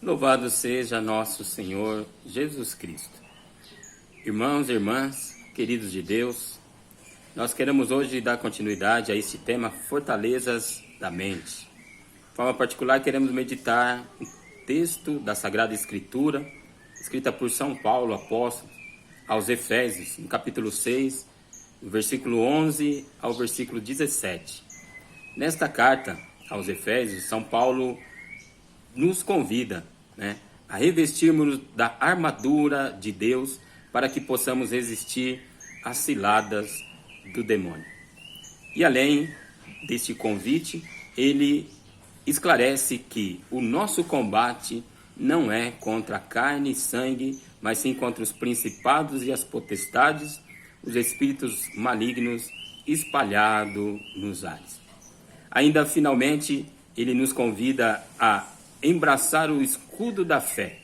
Louvado seja nosso Senhor Jesus Cristo. Irmãos e irmãs, queridos de Deus, nós queremos hoje dar continuidade a este tema, fortalezas da mente. De forma particular, queremos meditar um texto da Sagrada Escritura, escrita por São Paulo, apóstolo, aos Efésios, no capítulo 6, do versículo 11 ao versículo 17. Nesta carta aos Efésios, São Paulo nos convida, a revestirmos da armadura de Deus para que possamos resistir às ciladas do demônio. E além deste convite, ele esclarece que o nosso combate não é contra carne e sangue, mas sim contra os principados e as potestades, os espíritos malignos espalhados nos ares. Ainda finalmente, ele nos convida a embraçar o escudo da fé,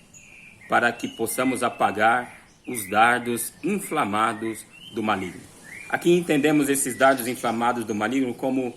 para que possamos apagar os dardos inflamados do maligno. Aqui entendemos esses dardos inflamados do maligno como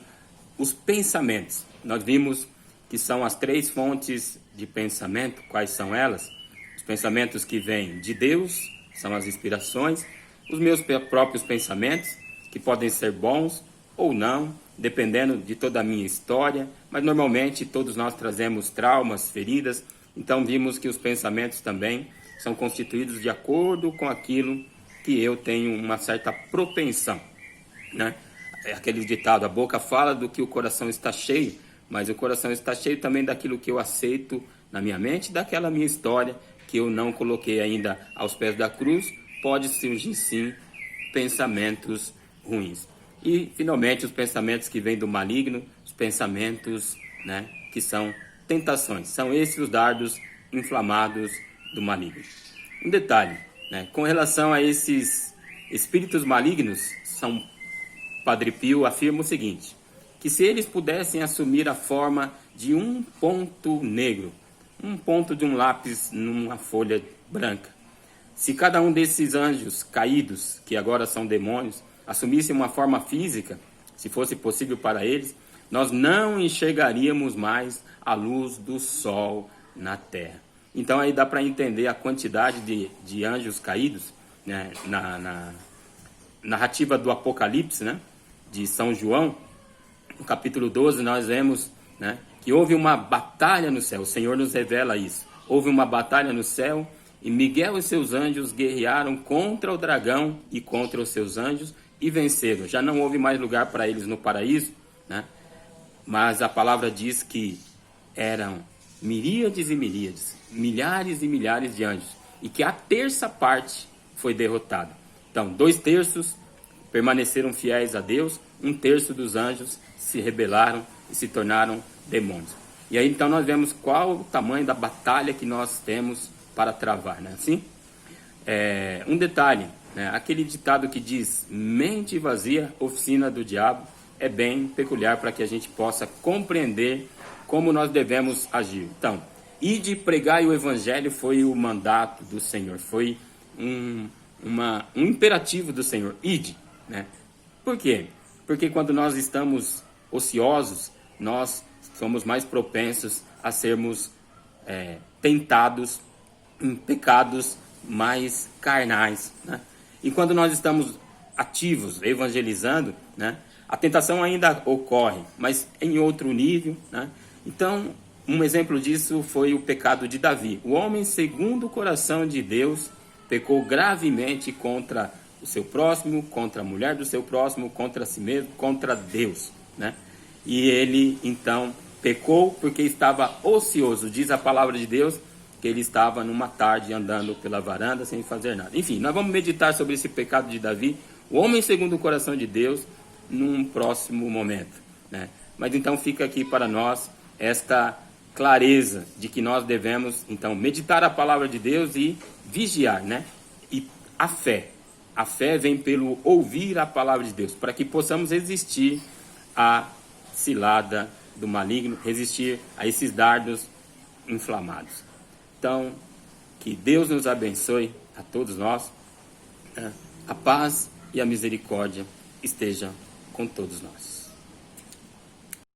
os pensamentos. Nós vimos que são as três fontes de pensamento. Quais são elas? Os pensamentos que vêm de Deus, são as inspirações, os meus próprios pensamentos, que podem ser bons ou não, dependendo de toda a minha história, mas normalmente todos nós trazemos traumas, feridas, então vimos que os pensamentos também são constituídos de acordo com aquilo que eu tenho uma certa propensão, É aquele ditado, a boca fala do que o coração está cheio, mas o coração está cheio também daquilo que eu aceito na minha mente, daquela minha história que eu não coloquei ainda aos pés da cruz, pode surgir sim pensamentos ruins. E, finalmente, os pensamentos que vêm do maligno, os pensamentos que são tentações. São esses os dardos inflamados do maligno. Um detalhe, com relação a esses espíritos malignos, São Padre Pio afirma o seguinte, que se eles pudessem assumir a forma de um ponto negro, um ponto de um lápis numa folha branca, se cada um desses anjos caídos, que agora são demônios, assumissem uma forma física, se fosse possível para eles, nós não enxergaríamos mais a luz do sol na terra. Então aí dá para entender a quantidade de anjos caídos, na narrativa do Apocalipse, de São João, no capítulo 12, nós vemos que houve uma batalha no céu. O Senhor nos revela isso. Houve uma batalha no céu e Miguel e seus anjos guerrearam contra o dragão e contra os seus anjos e venceram. Já não houve mais lugar para eles no paraíso, mas a palavra diz que eram miríades e miríades, milhares e milhares de anjos, e que a terça parte foi derrotada. Então, 2/3 permaneceram fiéis a Deus, 1/3 dos anjos se rebelaram e se tornaram demônios. E aí então nós vemos qual o tamanho da batalha que nós temos para travar, assim? Um detalhe, aquele ditado que diz mente vazia, oficina do diabo, é bem peculiar para que a gente possa compreender como nós devemos agir. Então, ide pregai o evangelho foi o mandato do Senhor, foi um imperativo do Senhor, ide, Por quê? Porque quando nós estamos ociosos, nós somos mais propensos a sermos tentados em pecados mais carnais, E quando nós estamos ativos, evangelizando, a tentação ainda ocorre, mas em outro nível, Então, um exemplo disso foi o pecado de Davi. O homem, segundo o coração de Deus, pecou gravemente contra o seu próximo, contra a mulher do seu próximo, contra si mesmo, contra Deus, E ele, então, pecou porque estava ocioso. Diz a palavra de Deus que ele estava numa tarde andando pela varanda sem fazer nada. Enfim, nós vamos meditar sobre esse pecado de Davi, o homem segundo o coração de Deus, num próximo momento, Mas então fica aqui para nós esta clareza de que nós devemos, então, meditar a palavra de Deus e vigiar, E a fé vem pelo ouvir a palavra de Deus, para que possamos resistir à cilada do maligno, resistir a esses dardos inflamados. Então, que Deus nos abençoe a todos nós, a paz e a misericórdia estejam com todos nós.